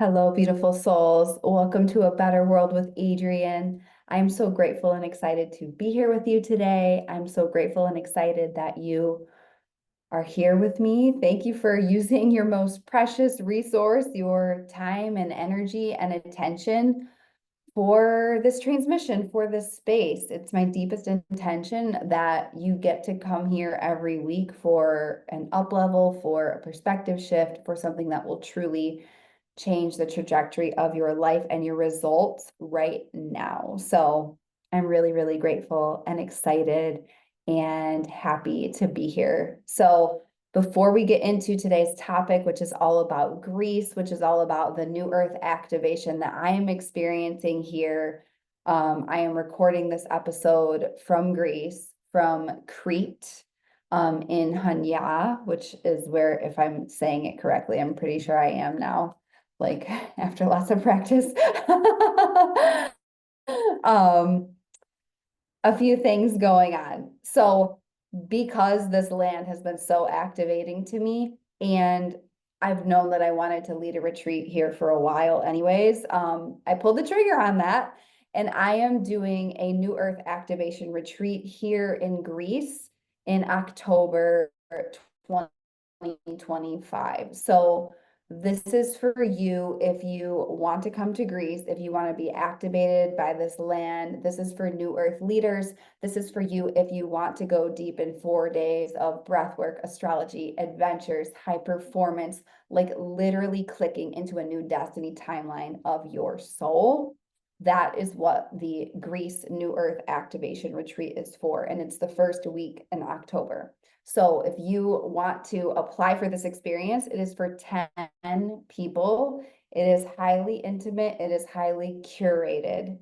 Hello, beautiful souls. Welcome to A Better World with Adrienne. I'm so grateful and excited to be here with you today. I'm so grateful and excited that you are here with me. Thank you for using your most precious resource, your time and energy and attention for this transmission, for this space. It's my deepest intention that you get to come here every week for an up level, for a perspective shift, for something that will truly change the trajectory of your life and your results right now. So I'm really, really grateful and excited and happy to be here. So before we get into today's topic, which is all about Greece, which is all about the new earth activation that I am experiencing here, I am recording this episode from Greece, from Crete, in Hania, which is where, if I'm saying it correctly, I'm pretty sure I am now, like after lots of practice. um, a few things going on. So because this land has been so activating to me, and I've known that I wanted to lead a retreat here for a while anyways, I pulled the trigger on that, and I am doing a New Earth activation retreat here in Greece in October 2025. So this is for you if you want to come to Greece, if you want to be activated by this land. This is for New Earth leaders. This is for you if you want to go deep in 4 days of breathwork, astrology, adventures, high performance, like literally clicking into a new destiny timeline of your soul. That is what the Greece New Earth Activation Retreat is for. And it's the first week in October. So if you want to apply for this experience, it is for 10 people. It is highly intimate. It is highly curated,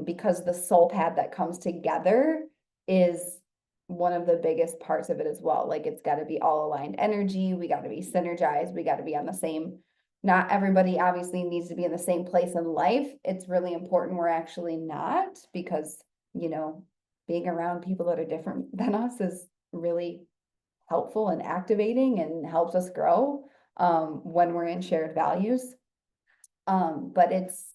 because the soul pad that comes together is one of the biggest parts of it as well. Like it's got to be all aligned energy. We got to be synergized. We got to be on the same. Not everybody obviously needs to be in the same place in life. It's really important we're actually not, because, being around people that are different than us is really helpful and activating and helps us grow, when we're in shared values. But it's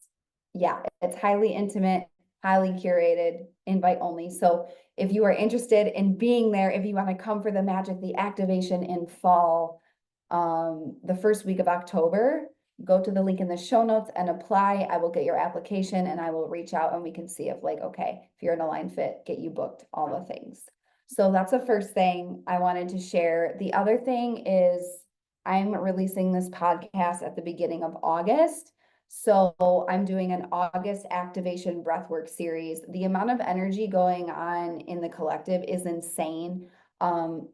highly intimate, highly curated, invite only. So if you are interested in being there, if you want to come for the magic, the activation in fall, the first week of October, go to the link in the show notes and apply. I will get your application and I will reach out and we can see if okay, if you're an aligned fit, get you booked, all the things. So that's the first thing I wanted to share. The other thing is I'm releasing this podcast at the beginning of August. So I'm doing an August activation breathwork series. The amount of energy going on in the collective is insane.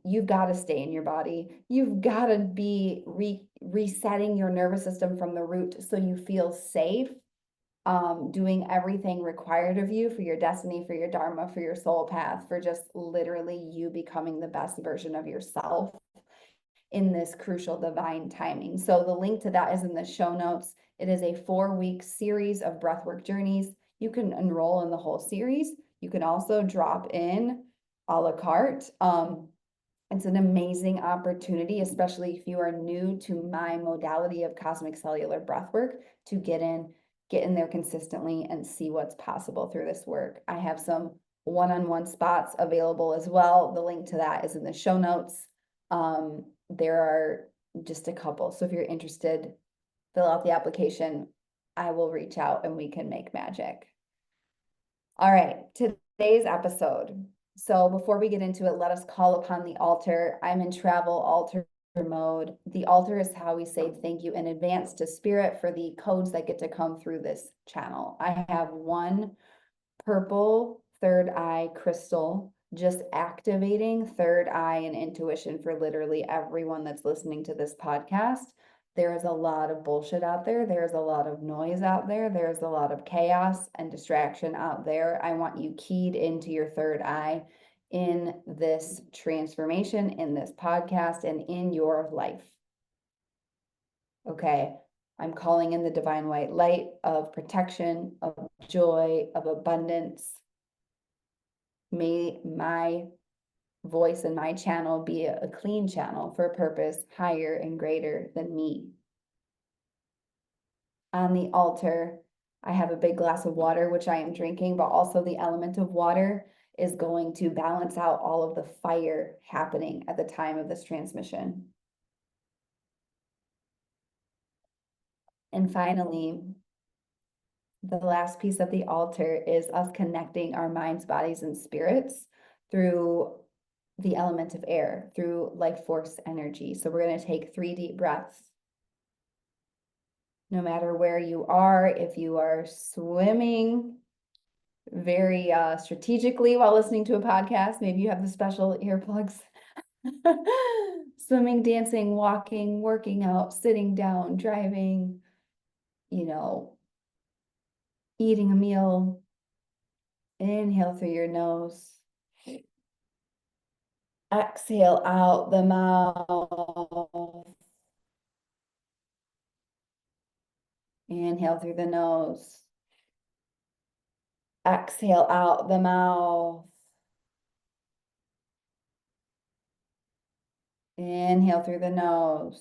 You've got to stay in your body. You've got to be resetting your nervous system from the root so you feel safe, doing everything required of you for your destiny, for your dharma, for your soul path, for just literally you becoming the best version of yourself in this crucial divine timing. So the link to that is in the show notes. It is a 4-week series of breathwork journeys. You can enroll in the whole series. You can also drop in a la carte. It's an amazing opportunity, especially if you are new to my modality of cosmic cellular breathwork, to get in there consistently and see what's possible through this work. I have some one-on-one spots available as well. The link to that is in the show notes. There are just a couple. So if you're interested, fill out the application. I will reach out and we can make magic. All right, today's episode. So before we get into it, let us call upon the altar. I'm in travel altar mode. The altar is how we say thank you in advance to spirit for the codes that get to come through this channel. I have one purple third eye crystal, just activating third eye and intuition for literally everyone that's listening to this podcast. There is a lot of bullshit out there. There's a lot of noise out there. There's a lot of chaos and distraction out there. I want you keyed into your third eye in this transformation, in this podcast, and in your life. Okay. I'm calling in the divine white light of protection, of joy, of abundance. May my voice and my channel be a clean channel for a purpose higher and greater than me. On the altar, I have a big glass of water, which I am drinking, but also the element of water is going to balance out all of the fire happening at the time of this transmission. And finally, the last piece of the altar is us connecting our minds, bodies, and spirits through the element of air, through life force energy. So we're going to take 3 deep breaths. No matter where you are, if you are swimming very strategically while listening to a podcast, maybe you have the special earplugs. Swimming, dancing, walking, working out, sitting down, driving, eating a meal. Inhale through your nose. Exhale out the mouth. Inhale through the nose. Exhale out the mouth. Inhale through the nose.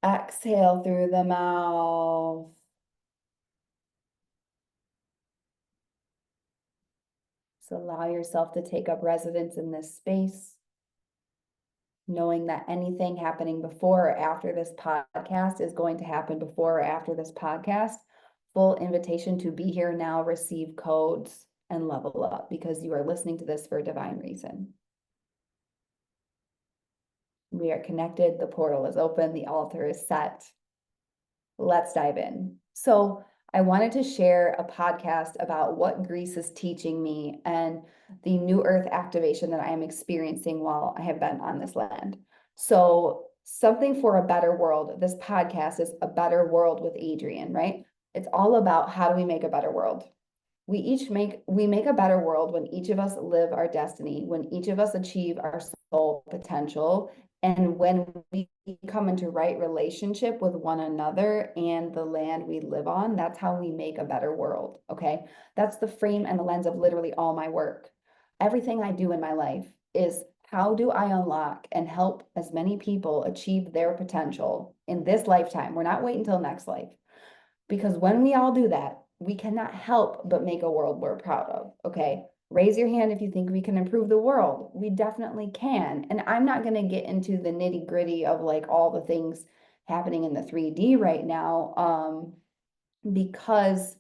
Exhale through the mouth. So allow yourself to take up residence in this space, knowing that anything happening before or after this podcast is going to happen before or after this podcast. Full invitation to be here now, receive codes, and level up because you are listening to this for a divine reason. We are connected. The portal is open. The altar is set. Let's dive in. So I wanted to share a podcast about what Greece is teaching me and the new earth activation that I am experiencing while I have been on this land. So something for a better world. This podcast is A Better World with Adrienne, right? It's all about how do we make a better world? We make a better world when each of us live our destiny, when each of us achieve our soul potential, and when we come into right relationship with one another and the land we live on. That's how we make a better world. Okay, that's the frame and the lens of literally all my work. Everything I do in my life is how do I unlock and help as many people achieve their potential in this lifetime. We're not waiting until next life. Because when we all do that, we cannot help but make a world we're proud of. Okay. Raise your hand if you think we can improve the world. We definitely can. And I'm not going to get into the nitty gritty of like all the things happening in the 3D right now, because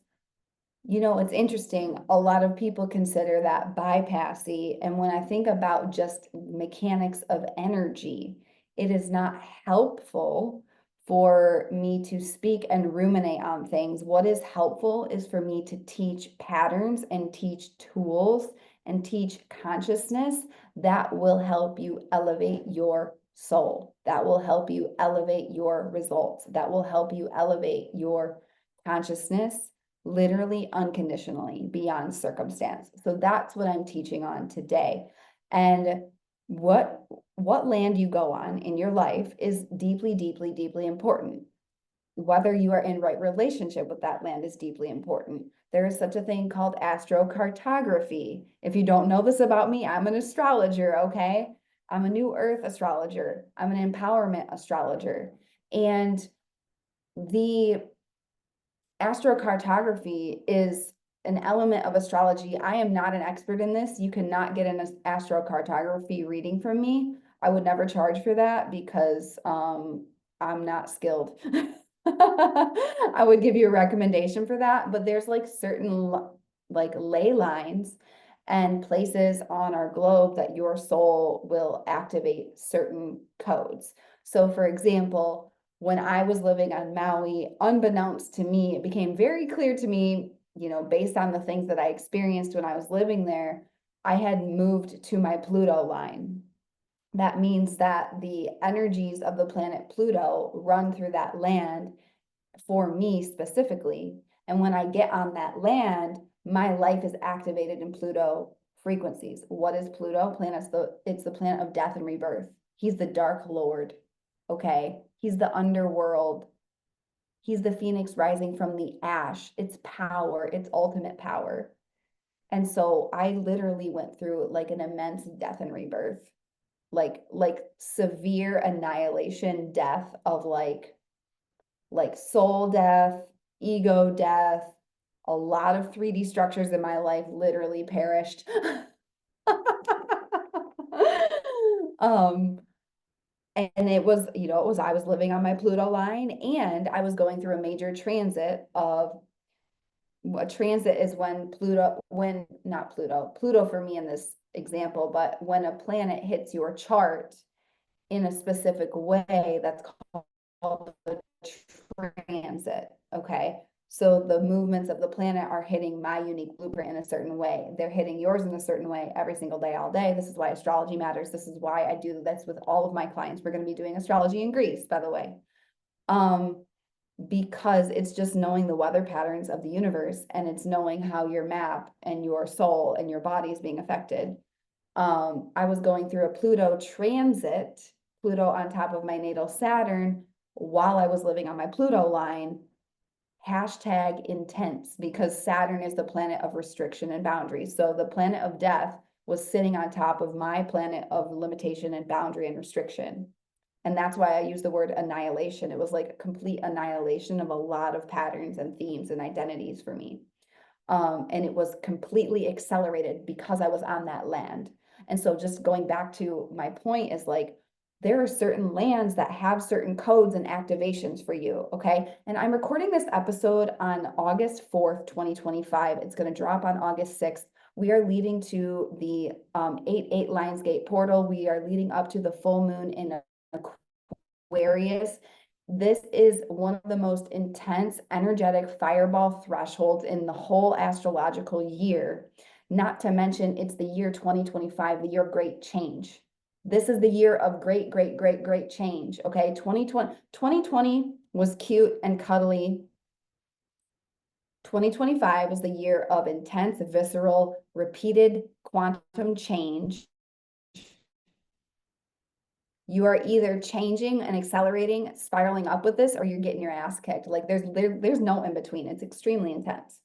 it's interesting. A lot of people consider that bypassy. And when I think about just mechanics of energy, it is not helpful for me to speak and ruminate on things. What is helpful is for me to teach patterns and teach tools and teach consciousness that will help you elevate your soul, that will help you elevate your results, that will help you elevate your consciousness literally unconditionally beyond circumstance. So that's what I'm teaching on today. And what land you go on in your life is deeply, deeply, deeply important. Whether you are in right relationship with that land is deeply important. There is such a thing called astrocartography. If you don't know this about me, I'm an astrologer, okay? I'm a new earth astrologer. I'm an empowerment astrologer. And the astrocartography is an element of astrology. I am not an expert in this. You cannot get an astrocartography reading from me. I would never charge for that because I'm not skilled. I would give you a recommendation for that, but there's like certain like ley lines and places on our globe that your soul will activate certain codes. So for example, when I was living on Maui, unbeknownst to me, it became very clear to me, based on the things that I experienced when I was living there, I had moved to my Pluto line. That means that the energies of the planet Pluto run through that land for me specifically. And when I get on that land, my life is activated in Pluto frequencies. What is Pluto? It's the planet of death and rebirth. He's the dark lord. Okay. He's the underworld. He's the phoenix rising from the ash. It's power, it's ultimate power. And so I literally went through like an immense death and rebirth, like severe annihilation, death of like like soul death, ego death, a lot of 3D structures in my life literally perished. Um, and it was, I was living on my Pluto line and I was going through a major transit of a transit is when not Pluto for me in this example, but when a planet hits your chart in a specific way, that's called the transit. Okay. So the movements of the planet are hitting my unique blueprint in a certain way. They're hitting yours in a certain way every single day, all day. This is why astrology matters. This is why I do this with all of my clients. We're going to be doing astrology in Greece, by the way. Because it's just knowing the weather patterns of the universe and it's knowing how your map and your soul and your body is being affected. I was going through a Pluto transit, Pluto on top of my natal Saturn, while I was living on my Pluto line, hashtag intense, because Saturn is the planet of restriction and boundaries. So the planet of death was sitting on top of my planet of limitation and boundary and restriction. And that's why I use the word annihilation. It was like a complete annihilation of a lot of patterns and themes and identities for me. And it was completely accelerated because I was on that land. And so just going back to my point is like, there are certain lands that have certain codes and activations for you, okay? And I'm recording this episode on August 4th, 2025. It's going to drop on August 6th. We are leading to the 8/8 Lionsgate portal. We are leading up to the full moon in Aquarius. This is one of the most intense, energetic fireball thresholds in the whole astrological year. Not to mention, it's the year 2025, the year of great change. This is the year of great, great, great, great change. Okay, 2020 was cute and cuddly. 2025 is the year of intense, visceral, repeated quantum change. You are either changing and accelerating, spiraling up with this, or you're getting your ass kicked. Like there's no in between. It's extremely intense.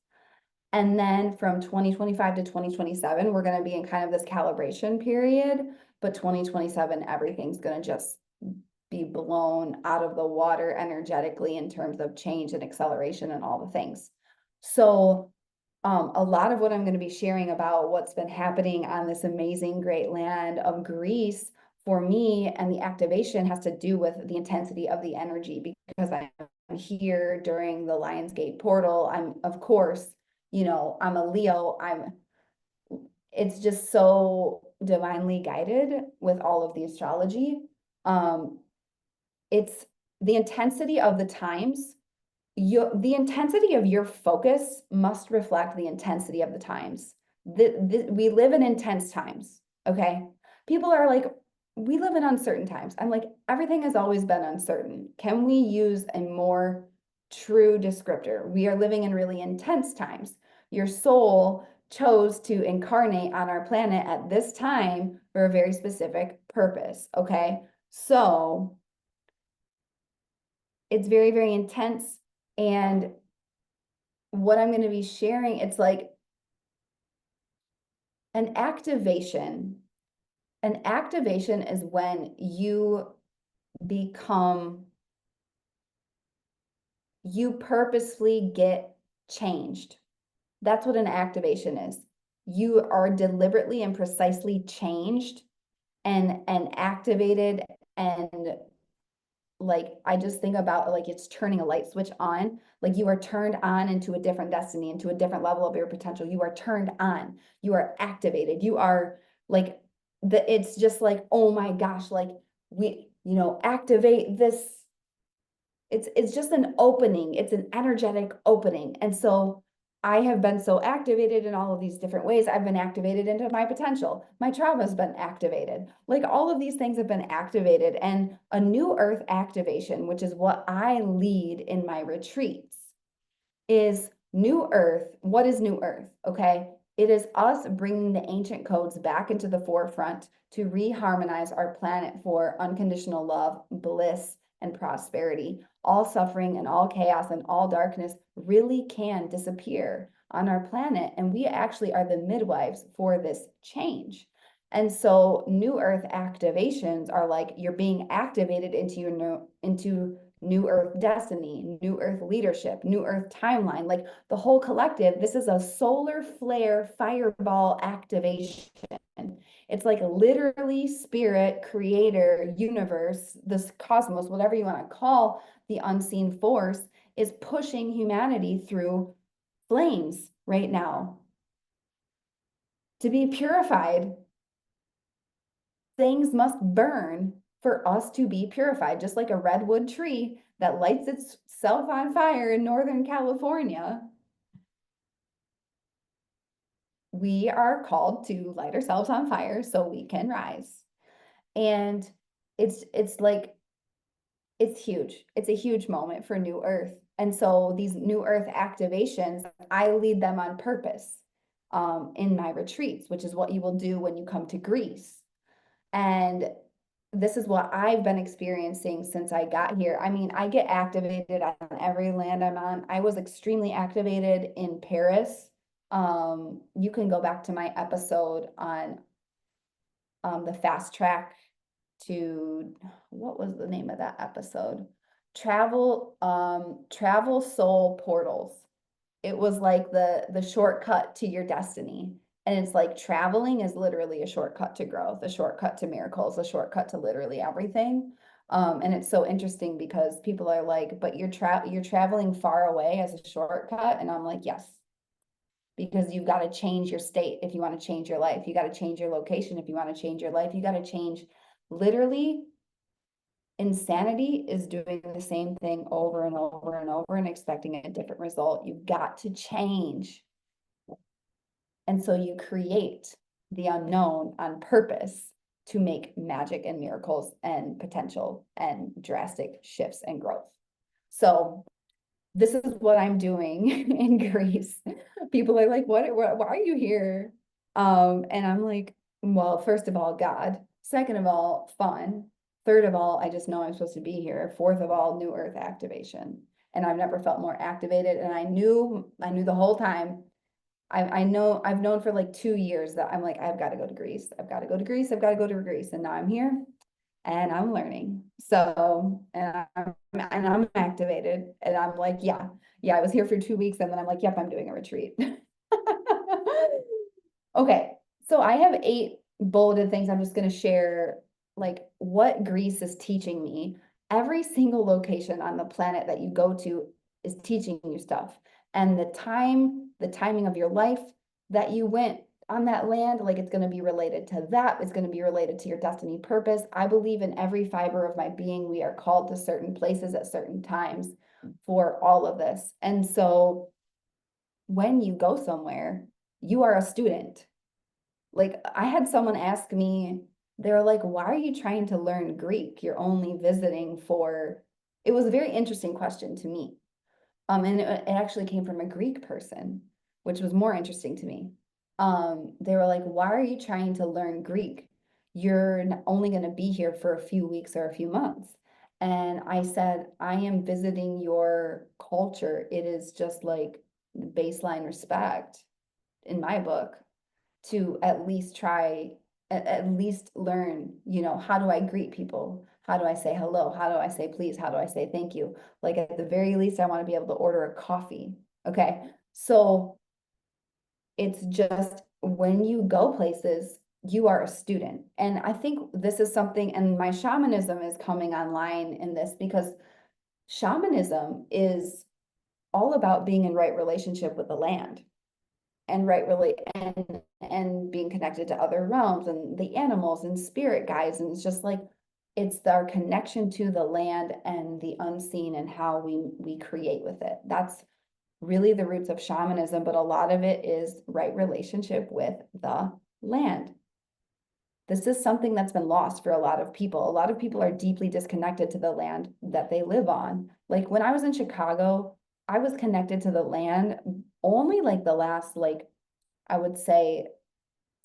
And then from 2025 to 2027, we're going to be in kind of this calibration period. But 2027, everything's going to just be blown out of the water energetically in terms of change and acceleration and all the things. So a lot of what I'm going to be sharing about what's been happening on this amazing great land of Greece for me and the activation has to do with the intensity of the energy, because I'm here during the Lionsgate portal. I'm, of course, I'm a Leo. It's just so divinely guided with all of the astrology. It's the intensity of the times. The intensity of your focus must reflect the intensity of the times. We live in intense times, okay? People are like, we live in uncertain times. I'm like, everything has always been uncertain. Can we use a more true descriptor? We are living in really intense times. Your soul chose to incarnate on our planet at this time for a very specific purpose, okay? So it's very, very intense. And what I'm going to be sharing, it's like an activation. An activation is when you purposefully get changed. That's what an activation is. You are deliberately and precisely changed and activated, and like I just think about like it's turning a light switch on. Like you are turned on into a different destiny, into a different level of your potential. You are turned on, you are activated, you are like it's just like, oh my gosh, like we activate this. It's just an opening, it's an energetic opening. And so I have been so activated in all of these different ways. I've been activated into my potential. My trauma has been activated. Like all of these things have been activated. And a new earth activation, which is what I lead in my retreats, is new earth. What is new earth? Okay. It is us bringing the ancient codes back into the forefront to reharmonize our planet for unconditional love, bliss, and prosperity. All suffering and all chaos and all darkness really can disappear on our planet. And we actually are the midwives for this change. And so new earth activations are like you're being activated into new earth destiny, new earth leadership, new earth timeline, like the whole collective. This is a solar flare fireball activation. It's like literally spirit, creator, universe, this cosmos, whatever you want to call the unseen force, is pushing humanity through flames right now to be purified. Things must burn for us to be purified, just like a redwood tree that lights itself on fire in Northern California. We are called to light ourselves on fire so we can rise. And it's like it's huge. It's a huge moment for New Earth. And so these New Earth activations, I lead them on purpose in my retreats, which is what you will do when you come to Greece. And this is what I've been experiencing since I got here. I mean, I get activated on every land I'm on. I was extremely activated in Paris. You can go back to my episode on the fast track to, what was the name of that episode? Travel soul portals. It was like the shortcut to your destiny. And it's like traveling is literally a shortcut to growth, a shortcut to miracles, a shortcut to literally everything. And it's so interesting because people are like, but you're traveling far away as a shortcut. And I'm like, yes, because you've got to change your state if you want to change your life. You got to change your location if you want to change your life. You got to change. Literally, insanity is doing the same thing over and over and over and expecting a different result. You've got to change. And so you create the unknown on purpose to make magic and miracles and potential and drastic shifts and growth. So this is what I'm doing in Greece. People are like, why are you here? And I'm like, well, first of all, God. Second of all, fun. Third of all, I just know I'm supposed to be here. Fourth of all, new earth activation. And I've never felt more activated. And I knew the whole time. I know I've known for like 2 years that I'm like, I've got to go to Greece. I've got to go to Greece. I've got to go to Greece. And now I'm here and I'm learning. So, and I'm activated and I'm like, yeah, I was here for 2 weeks and then I'm like, yep, I'm doing a retreat. Okay, so I have 8 bulleted things. I'm just going to share like what Greece is teaching me. Every single location on the planet that you go to is teaching you stuff. And the timing of your life that you went on that land, like it's going to be related to that. It's going to be related to your destiny purpose. I believe in every fiber of my being, we are called to certain places at certain times for all of this. And so when you go somewhere, you are a student. Like I had someone ask me, they're like, why are you trying to learn Greek? You're only visiting for, it was a very interesting question to me. And it actually came from a Greek person, which was more interesting to me. They were like, why are you trying to learn Greek? You're only going to be here for a few weeks or a few months. And I said, I am visiting your culture. It is just like baseline respect in my book to at least try, at least learn, how do I greet people? How do I say hello? How do I say please? How do I say thank you? Like at the very least, I want to be able to order a coffee. Okay. So it's just when you go places, you are a student. And I think this is something, and my shamanism is coming online in this because shamanism is all about being in right relationship with the land and and being connected to other realms and the animals and spirit guides. And it's just like it's our connection to the land and the unseen and how we create with it. That's really the roots of shamanism, but a lot of it is right relationship with the land. This is something that's been lost for a lot of people. A lot of people are deeply disconnected to the land that they live on. Like when I was in Chicago, I was connected to the land only like the last, like, I would say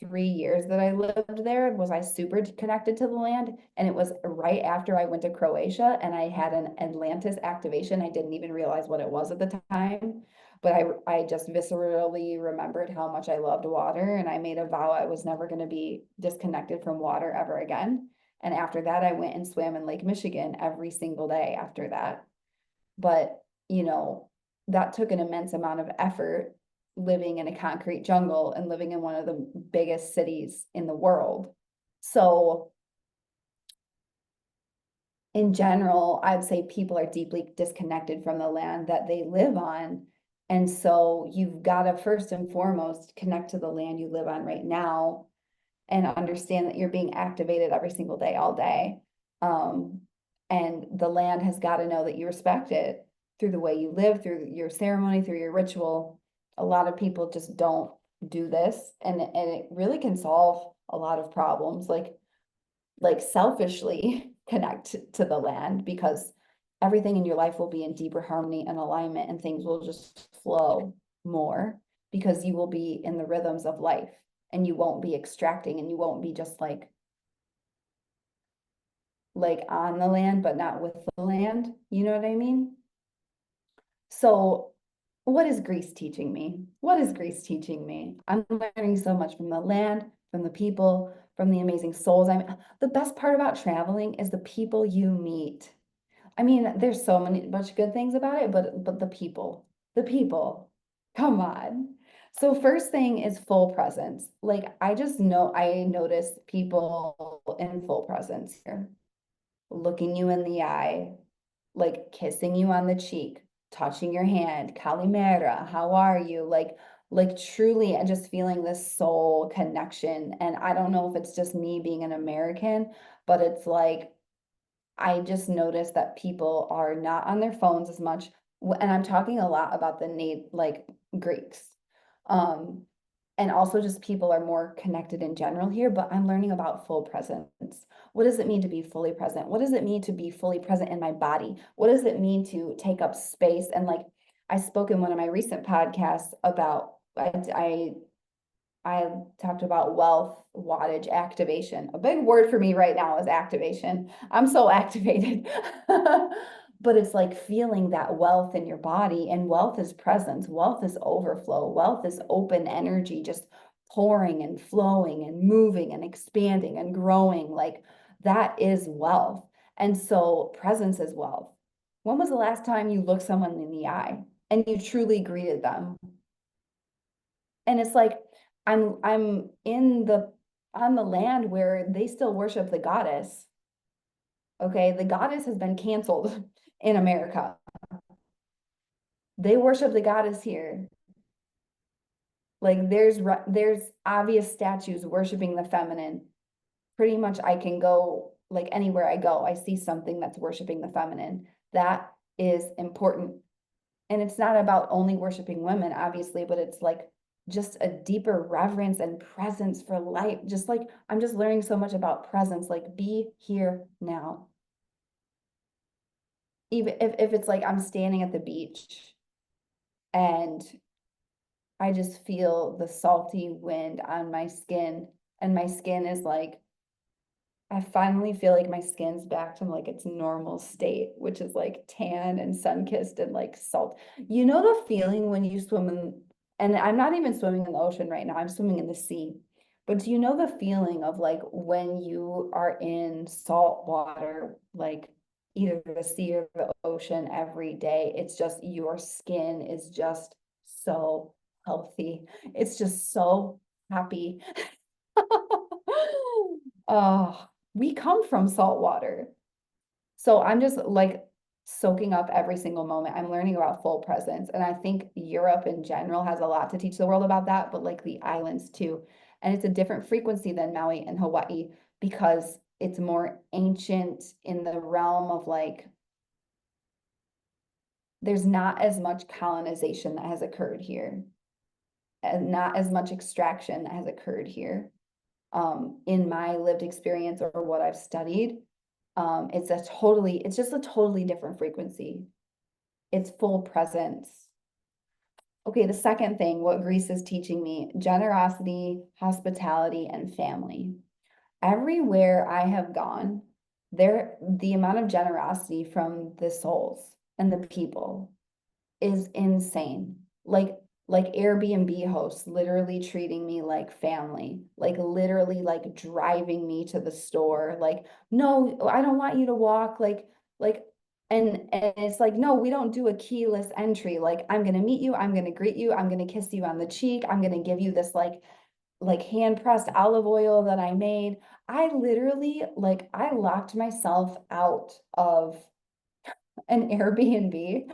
3 years that I lived there was I super connected to the land. And it was right after I went to Croatia and I had an Atlantis activation. I didn't even realize what it was at the time, but I just viscerally remembered how much I loved water. And I made a vow I was never going to be disconnected from water ever again. And after that, I went and swam in Lake Michigan every single day after that. But, you know, that took an immense amount of effort living in a concrete jungle and living in one of the biggest cities in the world. So in general, I'd say people are deeply disconnected from the land that they live on. And so you've got to first and foremost connect to the land you live on right now and understand that you're being activated every single day, all day. And the land has got to know that you respect it through the way you live, through your ceremony, through your ritual. A lot of people just don't do this, and it really can solve a lot of problems. Like selfishly connect to the land, because everything in your life will be in deeper harmony and alignment, and things will just flow more because you will be in the rhythms of life, and you won't be extracting, and you won't be just like on the land but not with the land. You know what I mean? So what is Greece teaching me? What is Greece teaching me? I'm learning so much from the land, from the people, from the amazing souls. The best part about traveling is the people you meet. I mean, there's so much good things about it, but the people, come on. So first thing is full presence. Like I just know I notice people in full presence here, looking you in the eye, like kissing you on the cheek, touching your hand, Calimera, how are you? Like truly, and just feeling this soul connection. And I don't know if it's just me being an American, but it's like I just noticed that people are not on their phones as much. And I'm talking a lot about the like Greeks. Um, and also just people are more connected in general here, but I'm learning about full presence. What does it mean to be fully present? What does it mean to be fully present in my body? What does it mean to take up space? And like I spoke in one of my recent podcasts about, I talked about wealth wattage activation. A big word for me right now is activation. I'm so activated. But it's like feeling that wealth in your body, and wealth is presence, wealth is overflow, wealth is open energy, just pouring and flowing and moving and expanding and growing. Like that is wealth. And so presence is wealth. When was the last time you looked someone in the eye and you truly greeted them? And it's like I'm in the on the land where they still worship the goddess. Okay, the goddess has been canceled in America. They worship the goddess here. Like there's obvious statues worshiping the feminine. Pretty much I can go like anywhere I go, I see something that's worshiping the feminine. That is important. And it's not about only worshiping women, obviously, but it's like just a deeper reverence and presence for life. Just like I'm just learning so much about presence, like be here now. Even if it's like I'm standing at the beach and I just feel the salty wind on my skin, and my skin is like, I finally feel like my skin's back to like its normal state, which is like tan and sun-kissed and like salt. You know the feeling when you swim in, and I'm not even swimming in the ocean right now, I'm swimming in the sea. But do you know the feeling of like when you are in salt water, like either the sea or the ocean every day? It's just your skin is just so healthy. It's just so happy. Oh, we come from salt water. So I'm just like soaking up every single moment. I'm learning about full presence. And I think Europe in general has a lot to teach the world about that, but like the islands too. And it's a different frequency than Maui and Hawaii because it's more ancient in the realm of like, there's not as much colonization that has occurred here, and not as much extraction that has occurred here. In my lived experience or what I've studied, it's just a totally different frequency. It's full presence. Okay, the second thing, what Greece is teaching me, generosity, hospitality, and family. Everywhere I have gone, the amount of generosity from the souls and the people is insane. Like like Airbnb hosts literally treating me like family, like literally like driving me to the store. Like, no, I don't want you to walk. Like, and it's like, no, we don't do a keyless entry. Like, I'm gonna meet you, I'm gonna greet you, I'm gonna kiss you on the cheek, I'm gonna give you this like hand pressed olive oil that I made. I literally like I locked myself out of an Airbnb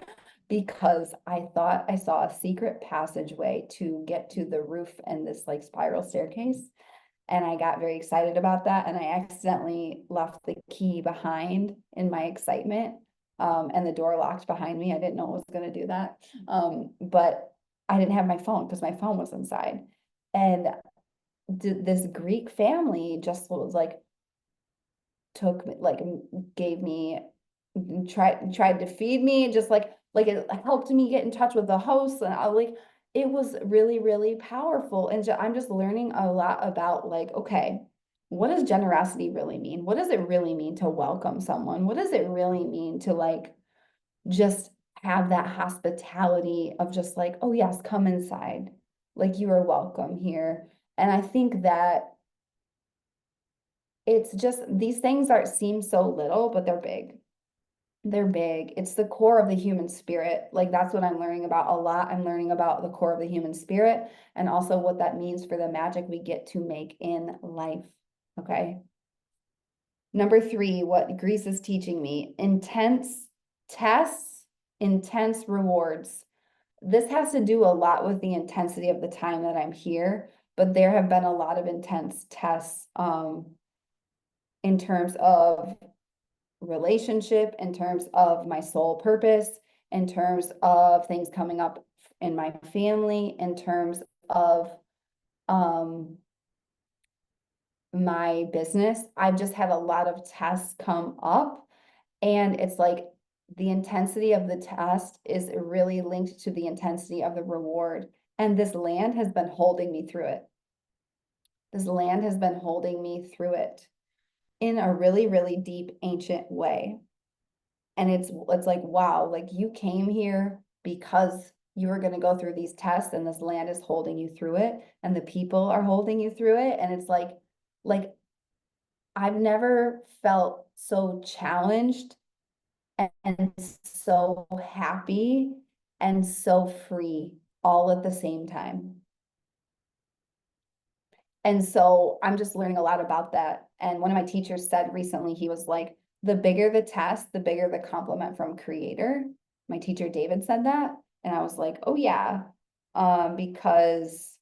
because I thought I saw a secret passageway to get to the roof and this like spiral staircase. And I got very excited about that. And I accidentally left the key behind in my excitement. And the door locked behind me. I didn't know it was going to do that. But I didn't have my phone because my phone was inside. And this Greek family just was like, took me, like gave me, tried to feed me, just like it helped me get in touch with the hosts, and I like it was really, really powerful. And I'm just learning a lot about like, okay, what does generosity really mean? What does it really mean to welcome someone? What does it really mean to like just have that hospitality of just like, oh yes, come inside. Like you are welcome here. And I think that it's just these things are seem so little, but they're big. They're big. It's the core of the human spirit. Like that's what I'm learning about a lot. I'm learning about the core of the human spirit and also what that means for the magic we get to make in life. Okay. Number 3, what Greece is teaching me, intense tests, intense rewards. This has to do a lot with the intensity of the time that I'm here, but there have been a lot of intense tests in terms of relationship, in terms of my soul purpose, in terms of things coming up in my family, in terms of um my business. I've just had a lot of tests come up, and it's like the intensity of the test is really linked to the intensity of the reward. And this land has been holding me through it. This land has been holding me through it in a really, really deep, ancient way. And it's like, wow, like you came here because you were going to go through these tests and this land is holding you through it and the people are holding you through it. And it's like I've never felt so challenged and so happy and so free all at the same time. And so I'm just learning a lot about that. And one of my teachers said recently, he was like, the bigger the test, the bigger the compliment from creator. My teacher, David, said that. And I was like, oh yeah, because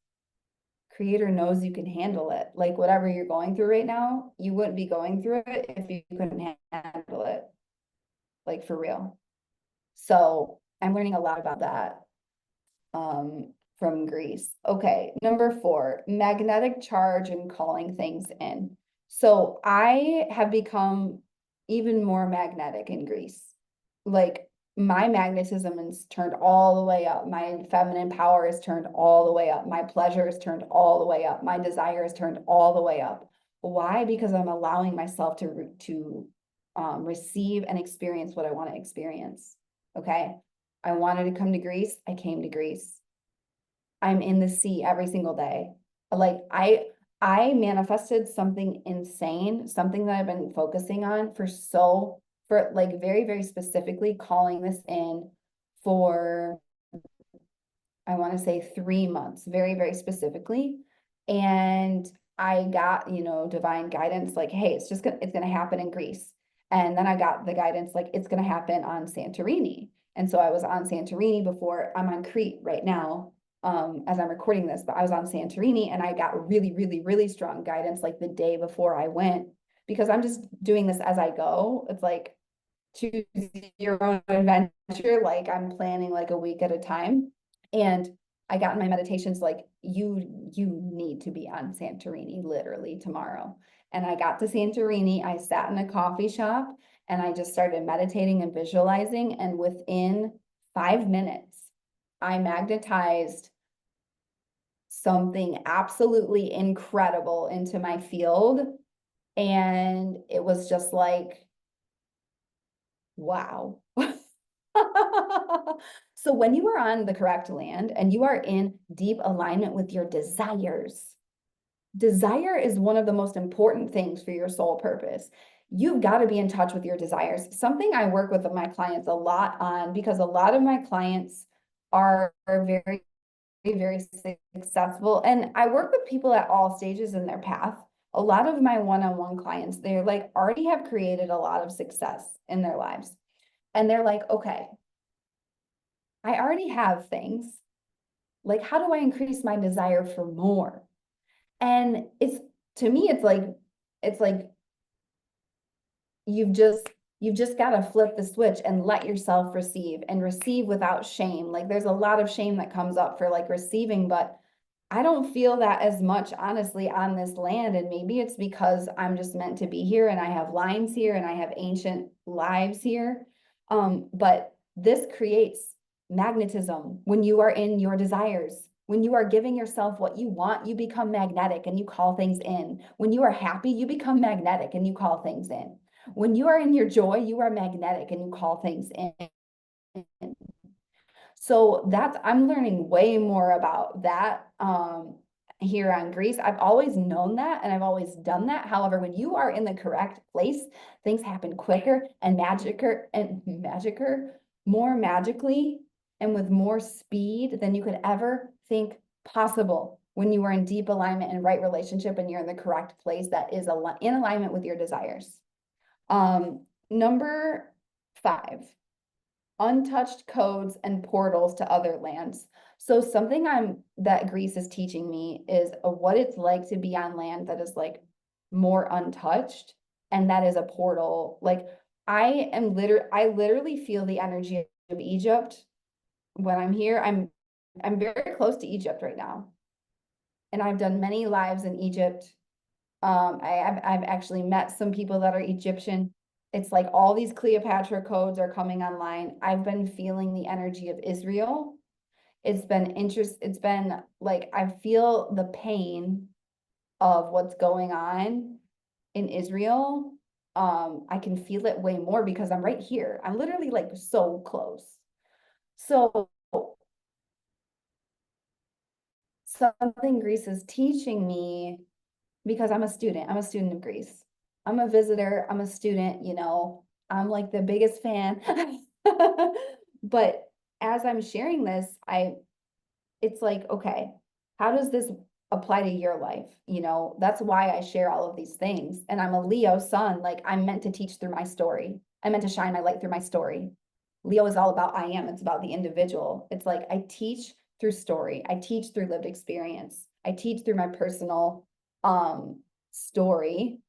creator knows you can handle it. Like whatever you're going through right now, you wouldn't be going through it if you couldn't handle it, like for real. So I'm learning a lot about that from Greece. Okay, number 4, magnetic charge and calling things in. So I have become even more magnetic in Greece. Like my magnetism is turned all the way up. My feminine power is turned all the way up. My pleasure is turned all the way up. My desire is turned all the way up. Why? Because I'm allowing myself to receive and experience what I want to experience. Okay. I wanted to come to Greece. I came to Greece. I'm in the sea every single day. Like I manifested something insane, something that I've been focusing on for like very, very specifically calling this in for, I want to say 3 months, very, very specifically. And I got, divine guidance like, hey, it's gonna happen in Greece. And then I got the guidance like it's gonna happen on Santorini. And so I was on Santorini before. I'm on Crete right now, as I'm recording this, but I was on Santorini and I got really, really, really strong guidance like the day before I went, because I'm just doing this as I go. It's like choose your own adventure. Like I'm planning like a week at a time. And I got in my meditations like you need to be on Santorini literally tomorrow. And I got to Santorini, I sat in a coffee shop and I just started meditating and visualizing. And within 5 minutes, I magnetized something absolutely incredible into my field. And it was just like, wow. So when you are on the correct land and you are in deep alignment with your desires, desire is one of the most important things for your soul purpose. You've got to be in touch with your desires. Something I work with my clients a lot on, because a lot of my clients are very, very successful. And I work with people at all stages in their path. A lot of my one-on-one clients, they're like already have created a lot of success in their lives. And they're like, okay, I already have things. Like, how do I increase my desire for more? And it's, to me, it's like you've just got to flip the switch and let yourself receive and receive without shame. Like there's a lot of shame that comes up for like receiving, but I don't feel that as much, honestly, on this land. And maybe it's because I'm just meant to be here and I have lines here and I have ancient lives here. But this creates magnetism when you are in your desires. When you are giving yourself what you want, you become magnetic and you call things in. When you are happy, you become magnetic and you call things in. When you are in your joy, you are magnetic and you call things in. So that's, I'm learning way more about that here on Greece. I've always known that and I've always done that. However, when you are in the correct place, things happen quicker and more magically and with more speed than you could ever think possible when you are in deep alignment and right relationship and you're in the correct place that is in alignment with your desires. Number 5, untouched codes and portals to other lands. So something that Greece is teaching me is what it's like to be on land that is like more untouched, and that is a portal. Like I literally feel the energy of Egypt when I'm here. I'm very close to Egypt right now, and I've done many lives in Egypt. I've actually met some people that are Egyptian. It's like all these Cleopatra codes are coming online. I've been feeling the energy of Israel. It's been like I feel the pain of what's going on in Israel. I can feel it way more because I'm right here. I'm literally like so close. So something Greece is teaching me, because I'm a student. I'm a student of Greece. I'm a visitor. I'm a student, I'm like the biggest fan. But as I'm sharing this, it's like, okay, how does this apply to your life? That's why I share all of these things. And I'm a Leo sun. Like I'm meant to teach through my story. I'm meant to shine my light through my story. Leo is all about I am. It's about the individual. It's like I teach through story. I teach through lived experience. I teach through my personal story,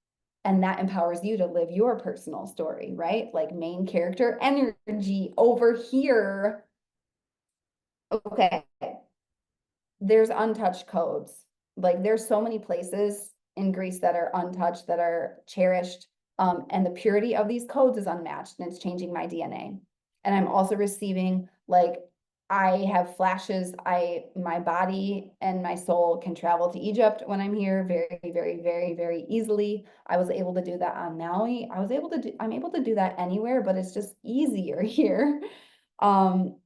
and that empowers you to live your personal story, right? Like main character energy over here. Okay, there's untouched codes. Like there's so many places in Greece that are untouched, that are cherished. And the purity of these codes is unmatched, and it's changing my DNA. And I'm also receiving, like, I have flashes. My body and my soul can travel to Egypt when I'm here very, very, very, very easily. I was able to do that on Maui. I'm able to do that anywhere, but it's just easier here. Um,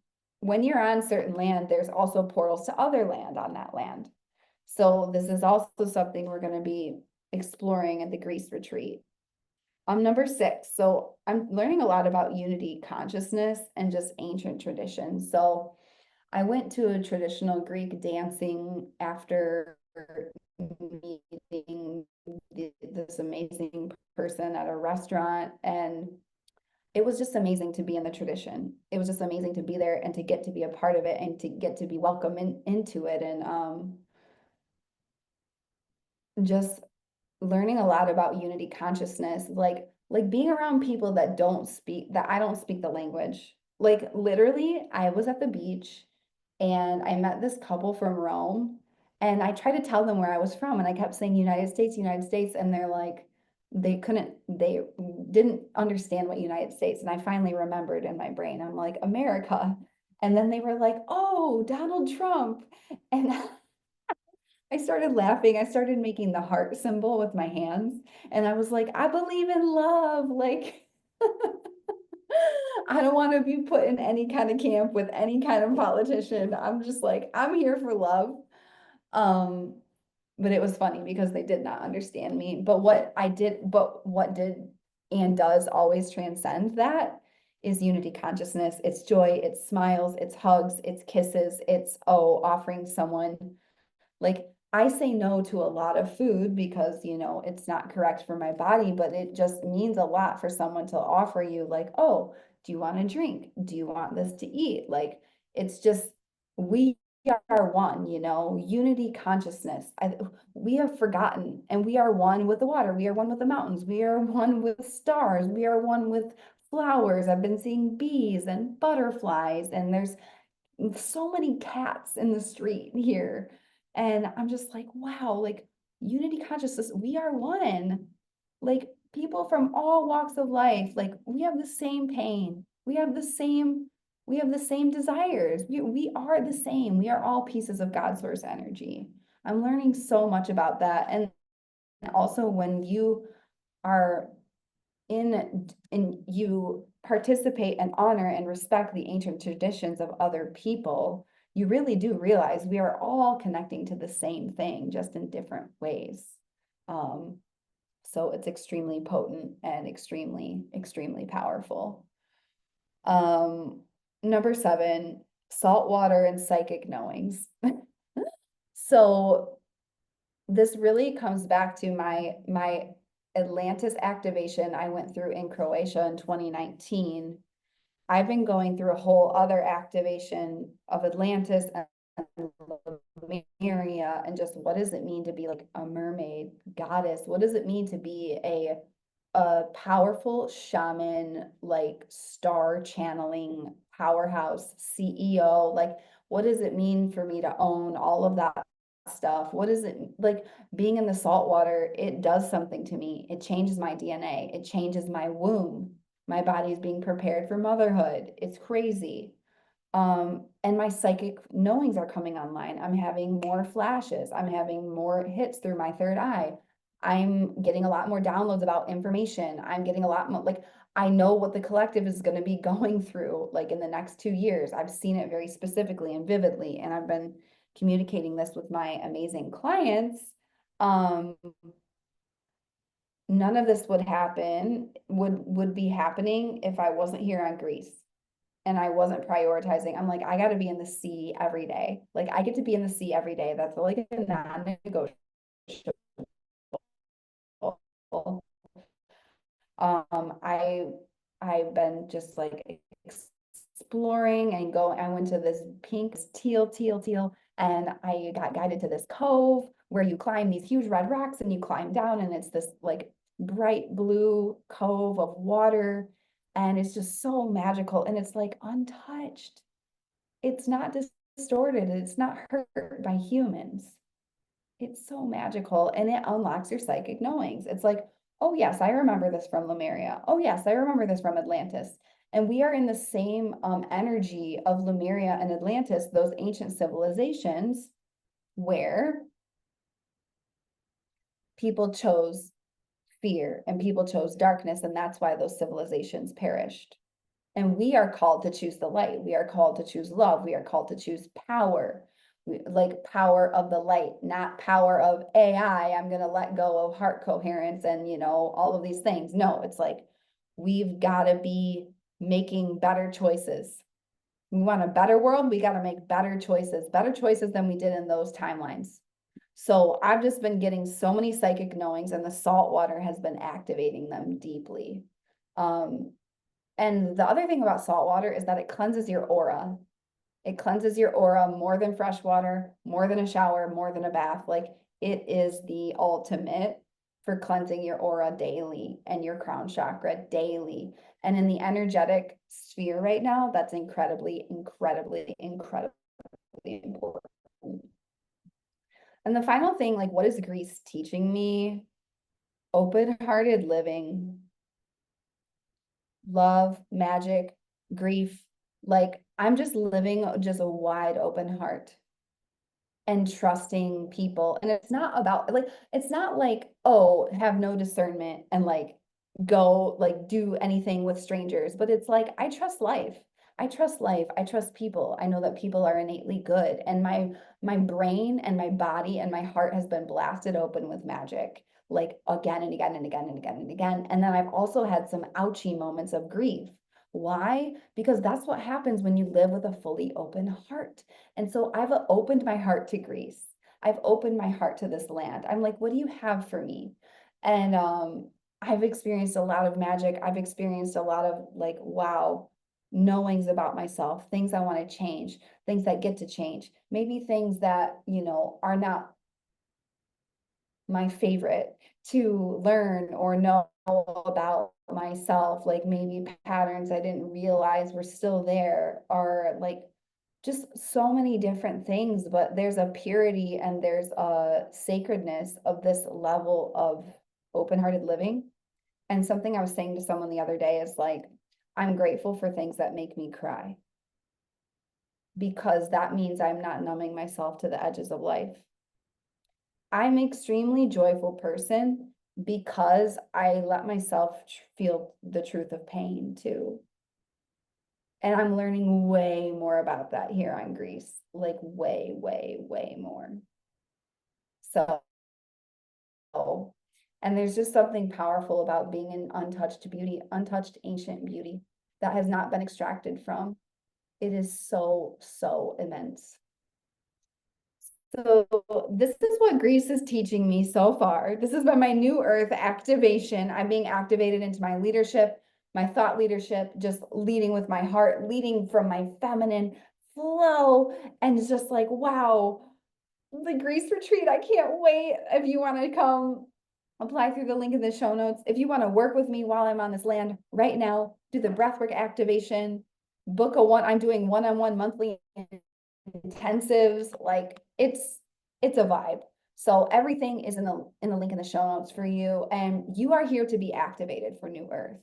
when you're on certain land, there's also portals to other land on that land. So this is also something we're going to be exploring at the Greece retreat. Number 6, so I'm learning a lot about unity consciousness and just ancient traditions. So I went to a traditional Greek dancing after meeting this amazing person at a restaurant, and it was just amazing to be in the tradition. It was just amazing to be there and to get to be a part of it and to get to be welcome into it. And just learning a lot about unity consciousness, like being around people that I don't speak the language. Like literally, I was at the beach and I met this couple from Rome, and I tried to tell them where I was from, and I kept saying United States, and they didn't understand what United States. And I finally remembered in my brain, I'm like, America. And then they were like, oh, Donald Trump. And I started laughing. I started making the heart symbol with my hands. And I was like, I believe in love. Like, I don't want to be put in any kind of camp with any kind of politician. I'm just like, I'm here for love. Um, but it was funny because they did not understand me. But what did and does always transcend that is unity consciousness. It's joy, it's smiles, it's hugs, it's kisses, it's, oh, offering someone, like, I say no to a lot of food because, it's not correct for my body, but it just means a lot for someone to offer you, like, oh, do you want a drink? Do you want this to eat? Like, it's just, we are one, unity consciousness. We have forgotten, and we are one with the water. We are one with the mountains. We are one with stars. We are one with flowers. I've been seeing bees and butterflies, and there's so many cats in the street here. And I'm just like, wow, like unity consciousness, we are one. Like people from all walks of life, like we have the same pain. We have the same desires. We are the same. We are all pieces of God source energy. I'm learning so much about that. And also when you are and you participate and honor and respect the ancient traditions of other people, you really do realize we are all connecting to the same thing, just in different ways. Um, so it's extremely potent and extremely, extremely powerful. Um, Number 7, saltwater and psychic knowings. So this really comes back to my Atlantis activation I went through in Croatia in 2019. I've been going through a whole other activation of Atlantis and Lemuria, and just what does it mean to be like a mermaid goddess? What does it mean to be a powerful shaman, like star channeling powerhouse CEO? Like, what does it mean for me to own all of that stuff? What is it like being in the salt water? It does something to me. It changes my DNA. It changes my womb. My body is being prepared for motherhood. It's crazy. And my psychic knowings are coming online. I'm having more flashes. I'm having more hits through my third eye. I'm getting a lot more downloads about information. I'm getting a lot more, like, I know what the collective is going to be going through, like in the next 2 years. I've seen it very specifically and vividly, and I've been communicating this with my amazing clients. Um, None of this would be happening if I wasn't here on Greece and I wasn't prioritizing. I'm like, I got to be in the sea every day. Like I get to be in the sea every day. That's like a non-negotiable. I I've been just like exploring and go. I went to this pink teal, and I got guided to this cove where you climb these huge red rocks and you climb down, and it's this like bright blue cove of water, and it's just so magical, and it's like untouched. It's not distorted. It's not hurt by humans. It's so magical, and it unlocks your psychic knowings. It's like, oh yes, I remember this from Lemuria. Oh yes, I remember this from Atlantis. And we are in the same energy of Lemuria and Atlantis, those ancient civilizations where people chose fear and people chose darkness, and that's why those civilizations perished. And we are called to choose the light. We are called to choose love. We are called to choose power, like power of the light, not power of AI. I'm going to let go of heart coherence and, all of these things. No, it's like we've got to be making better choices. We want a better world. We got to make better choices than we did in those timelines. So I've just been getting so many psychic knowings, and the salt water has been activating them deeply. And the other thing about salt water is that it cleanses your aura. It cleanses your aura more than fresh water, more than a shower, more than a bath. Like it is the ultimate for cleansing your aura daily and your crown chakra daily. And in the energetic sphere right now, that's incredibly, incredibly, incredibly important. And the final thing, like, what is Greece teaching me? Open-hearted living, love, magic, grief. Like I'm just living just a wide open heart and trusting people. And it's not about like, it's not like, oh, have no discernment and like go like do anything with strangers, but it's like I trust life. I trust life. I trust people. I know that people are innately good, and my brain and my body and my heart has been blasted open with magic like again and again and again and again and again. And then I've also had some ouchy moments of grief. Why? Because that's what happens when you live with a fully open heart. And so I've opened my heart to Greece. I've opened my heart to this land. I'm like, what do you have for me? And I've experienced a lot of magic. I've experienced a lot of like, wow, knowings about myself, things I want to change, things that get to change, maybe things that, are not my favorite to learn or know about myself, like maybe patterns I didn't realize were still there, or like just so many different things. But there's a purity and there's a sacredness of this level of open-hearted living. And something I was saying to someone the other day is like, I'm grateful for things that make me cry because that means I'm not numbing myself to the edges of life. I'm an extremely joyful person because I let myself feel the truth of pain too. And I'm learning way more about that here on Greece, like way, way, way more. So, and there's just something powerful about being an untouched beauty, untouched ancient beauty that has not been extracted from. It is so, so immense. So this is what Greece is teaching me so far. This has been my new earth activation. I'm being activated into my leadership, my thought leadership, just leading with my heart, leading from my feminine flow. And it's just like, wow, the Greece retreat. I can't wait. If you want to come, apply through the link in the show notes. If you want to work with me while I'm on this land right now, do the breathwork activation, book a one. I'm doing one-on-one monthly intensives. Like it's a vibe. So everything is in the link in the show notes for you. And you are here to be activated for New Earth.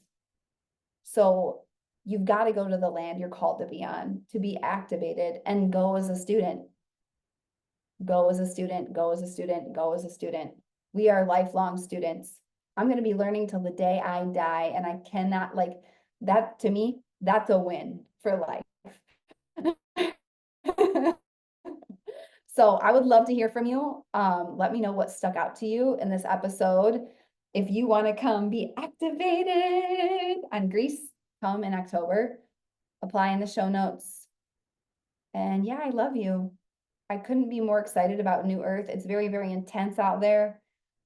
So you've got to go to the land you're called to be on, to be activated, and go as a student. Go as a student, go as a student, go as a student. We are lifelong students. I'm going to be learning till the day I die. And I cannot, like, that to me, that's a win for life. So I would love to hear from you. Let me know what stuck out to you in this episode. If you want to come be activated on Greece, come in October. Apply in the show notes. And yeah, I love you. I couldn't be more excited about New Earth. It's very, very intense out there.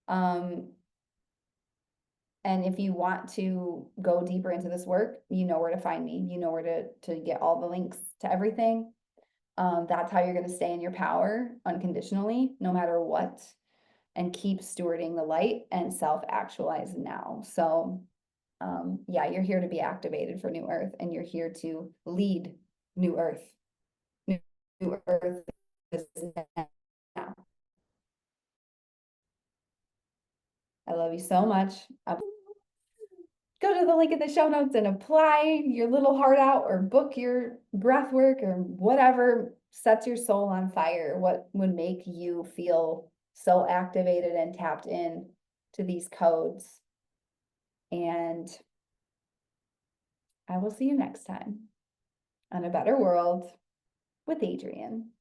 And if you want to go deeper into this work, you know where to find me. You know where to get all the links to everything. That's how you're going to stay in your power unconditionally, no matter what, and keep stewarding the light and self-actualize now. So yeah, you're here to be activated for New Earth, and you're here to lead New Earth. New Earth is now. I love you so much. Go to the link in the show notes and apply your little heart out, or book your breath work, or whatever sets your soul on fire. What would make you feel so activated and tapped in to these codes. And I will see you next time on A Better World with Adrienne.